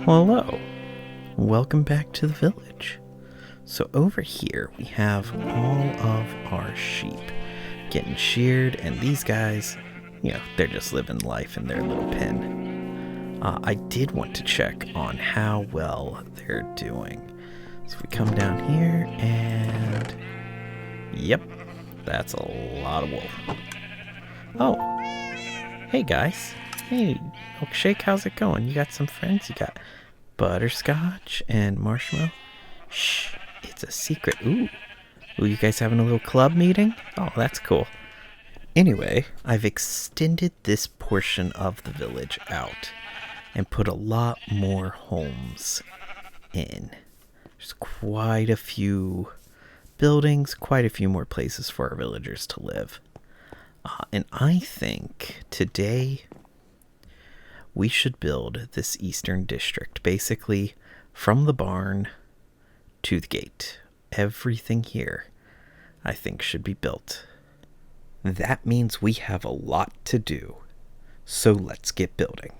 Hello, welcome back to the village. So over here we have all of our sheep getting sheared, and these guys, they're just living life in their little pen. I did want to check on how well they're doing. So we come down here and, yep, that's a lot of wool. Oh, hey guys. Hey, Milkshake, how's it going? You got some friends? You got Butterscotch and Marshmallow? Shh, it's a secret. Ooh, you guys having a little club meeting? Oh, that's cool. Anyway, I've extended this portion of the village out and put a lot more homes in. There's quite a few buildings, quite a few more places for our villagers to live. And I think today we should build this eastern district, basically from the barn to the gate. Everything here, I think, should be built. That means we have a lot to do, so let's get building.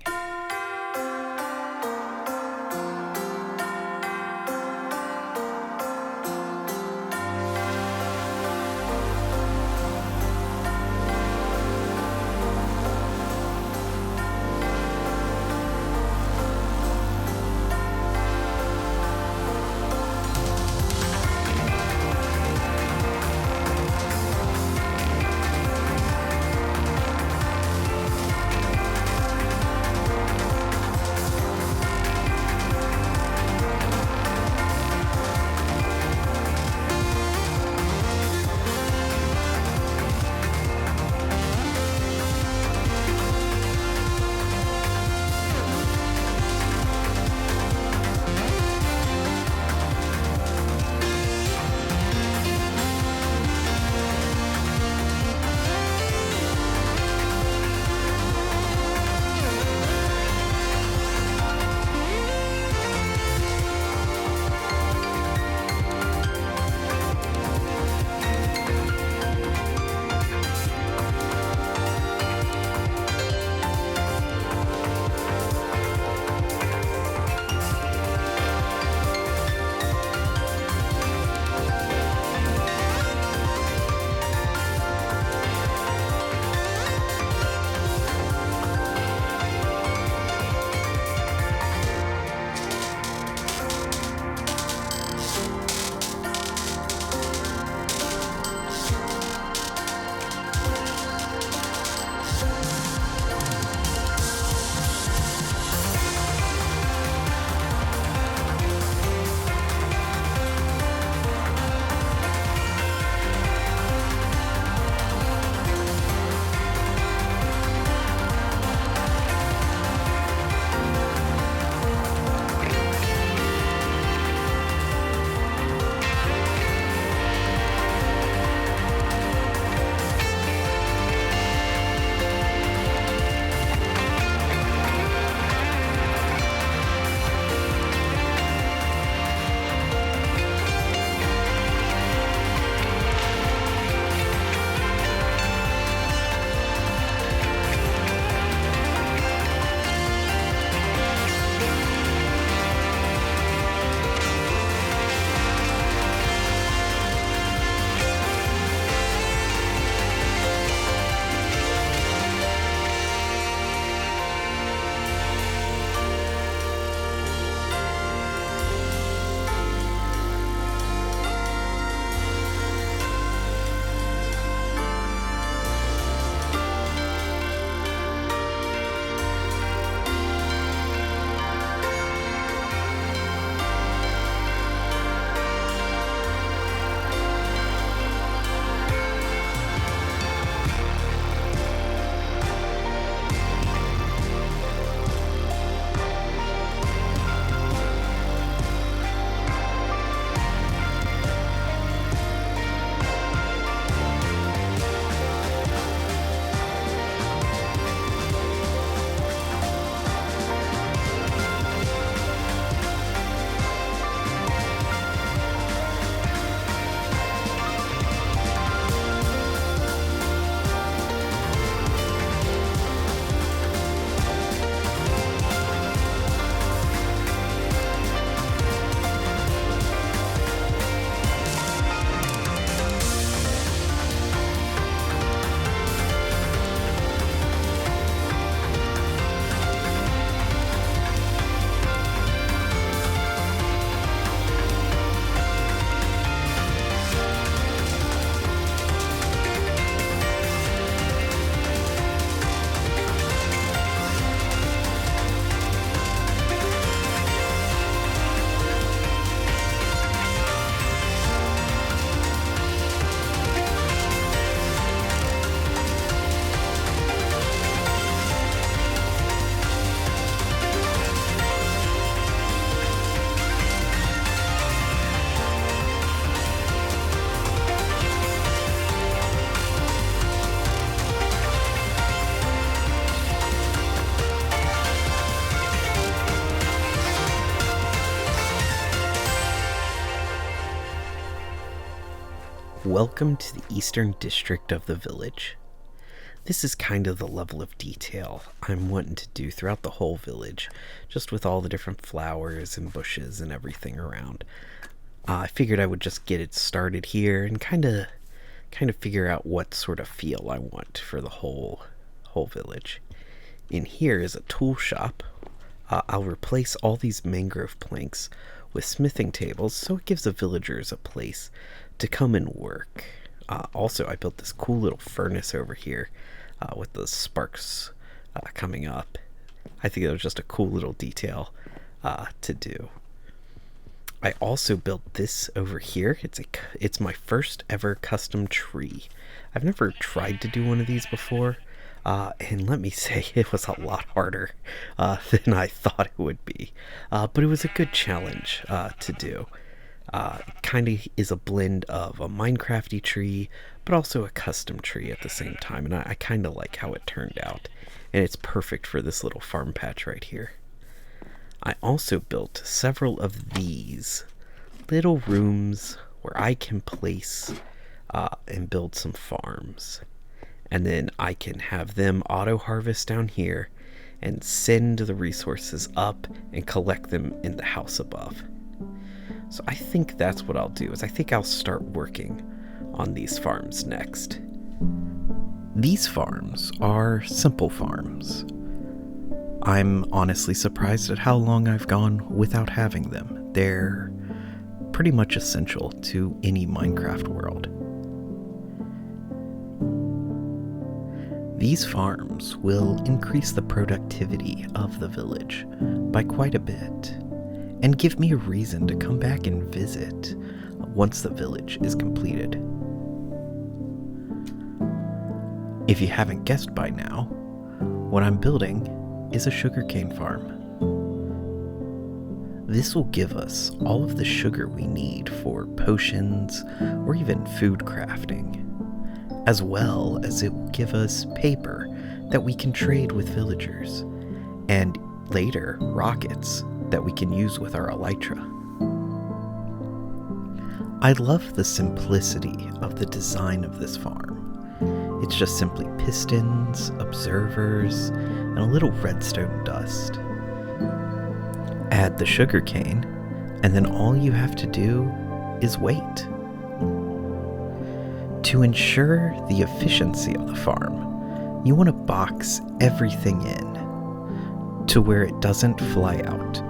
Welcome to the Eastern District of the village. This is kind of the level of detail I'm wanting to do throughout the whole village, just with all the different flowers and bushes and everything around. I figured I would just get it started here and kind of figure out what sort of feel I want for the whole village. In here is a tool shop. I'll replace all these mangrove planks with smithing tables so it gives the villagers a place to come and work. Also, I built this cool little furnace over here with the sparks coming up. I think it was just a cool little detail to do. I also built this over here. It's my first ever custom tree. I've never tried to do one of these before, and let me say it was a lot harder than I thought it would be. But it was a good challenge to do. Kind of is a blend of a Minecrafty tree, but also a custom tree at the same time, and I kind of like how it turned out, and it's perfect for this little farm patch right here. I also built several of these little rooms where I can place and build some farms, and then I can have them auto harvest down here and send the resources up and collect them in the house above. So I think that's what I'll do, is I think I'll start working on these farms next. These farms are simple farms. I'm honestly surprised at how long I've gone without having them. They're pretty much essential to any Minecraft world. These farms will increase the productivity of the village by quite a bit, and give me a reason to come back and visit once the village is completed. If you haven't guessed by now, what I'm building is a sugarcane farm. This will give us all of the sugar we need for potions or even food crafting, as well as it will give us paper that we can trade with villagers, and later rockets that we can use with our elytra. I love the simplicity of the design of this farm. It's just simply pistons, observers, and a little redstone dust. Add the sugarcane, and then all you have to do is wait. To ensure the efficiency of the farm, you want to box everything in to where it doesn't fly out,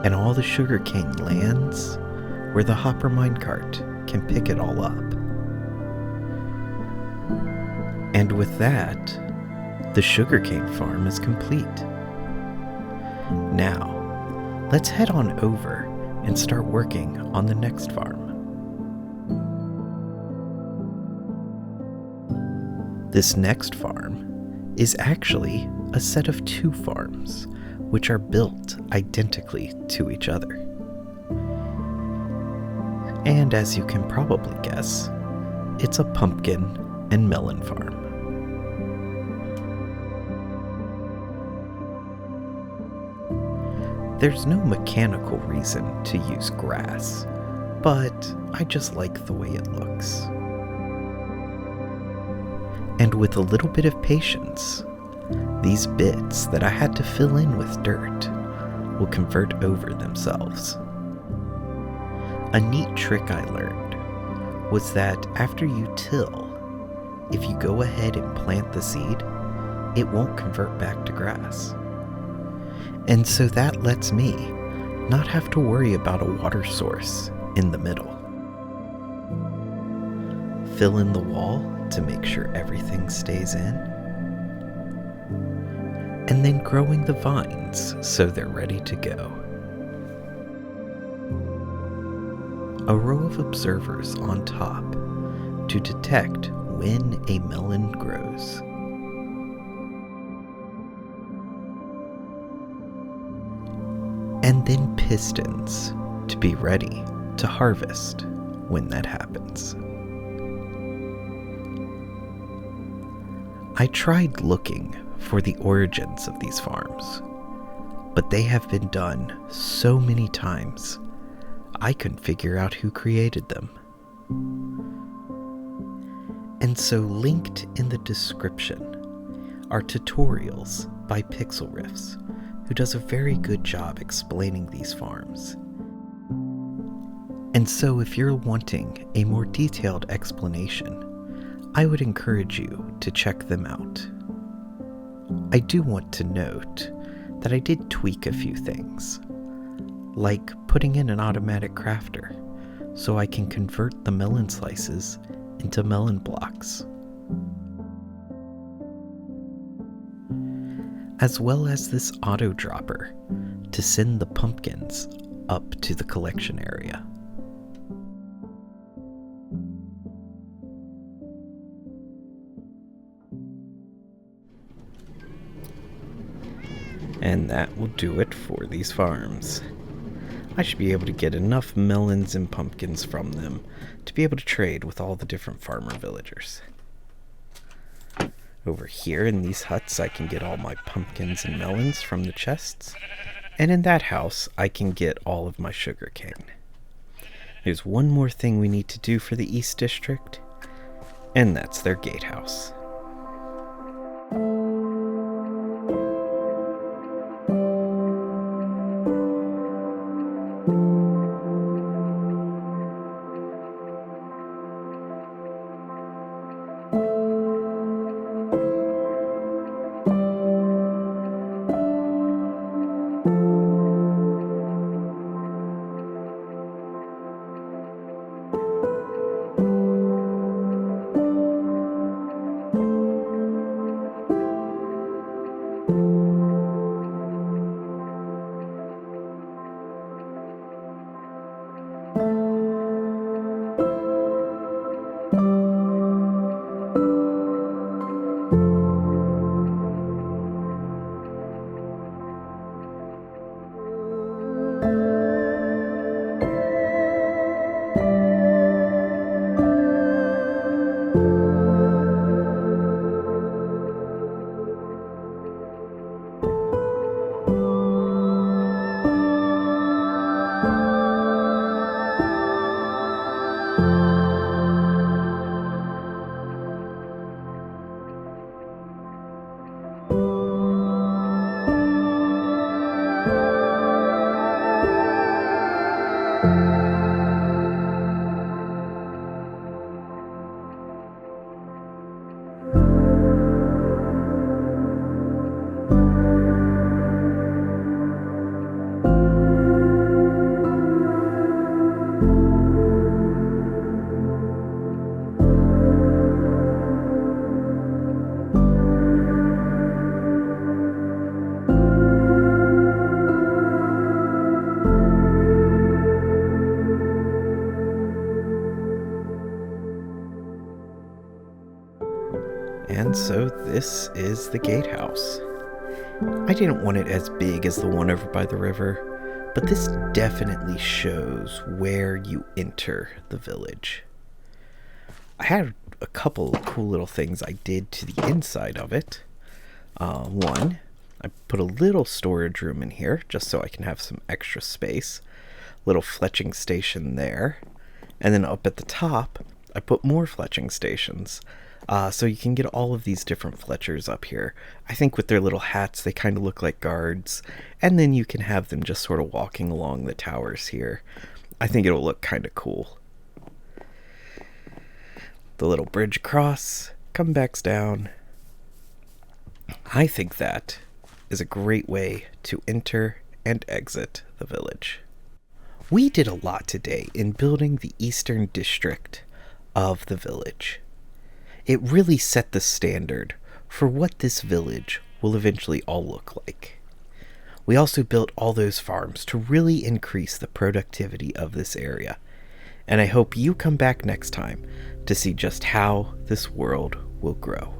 and all the sugarcane lands where the hopper minecart can pick it all up. And with that, the sugarcane farm is complete. Now, let's head on over and start working on the next farm. This next farm is actually a set of two farms, which are built identically to each other. And as you can probably guess, it's a pumpkin and melon farm. There's no mechanical reason to use grass, but I just like the way it looks. And with a little bit of patience, these bits that I had to fill in with dirt will convert over themselves. A neat trick I learned was that after you till, if you go ahead and plant the seed, it won't convert back to grass. And so that lets me not have to worry about a water source in the middle. Fill in the wall to make sure everything stays in, and then growing the vines so they're ready to go. A row of observers on top to detect when a melon grows. And then pistons to be ready to harvest when that happens. I tried looking for the origins of these farms, but they have been done so many times, I couldn't figure out who created them. And so linked in the description are tutorials by Pixel Riffs, who does a very good job explaining these farms. And so if you're wanting a more detailed explanation, I would encourage you to check them out. I do want to note that I did tweak a few things, like putting in an automatic crafter so I can convert the melon slices into melon blocks, as well as this auto dropper to send the pumpkins up to the collection area. And that will do it for these farms. I should be able to get enough melons and pumpkins from them to be able to trade with all the different farmer villagers. Over here in these huts I can get all my pumpkins and melons from the chests, and in that house I can get all of my sugar cane. There's one more thing we need to do for the East District, and that's their gatehouse. And so this is the gatehouse. I didn't want it as big as the one over by the river, but this definitely shows where you enter the village. I had a couple of cool little things I did to the inside of it. One, I put a little storage room in here just so I can have some extra space. Little fletching station there. And then up at the top, I put more fletching stations. So you can get all of these different fletchers up here. I think with their little hats, they kind of look like guards. And then you can have them just sort of walking along the towers here. I think it'll look kind of cool. The little bridge across, come back down. I think that is a great way to enter and exit the village. We did a lot today in building the eastern district of the village. It really set the standard for what this village will eventually all look like. We also built all those farms to really increase the productivity of this area, and I hope you come back next time to see just how this world will grow.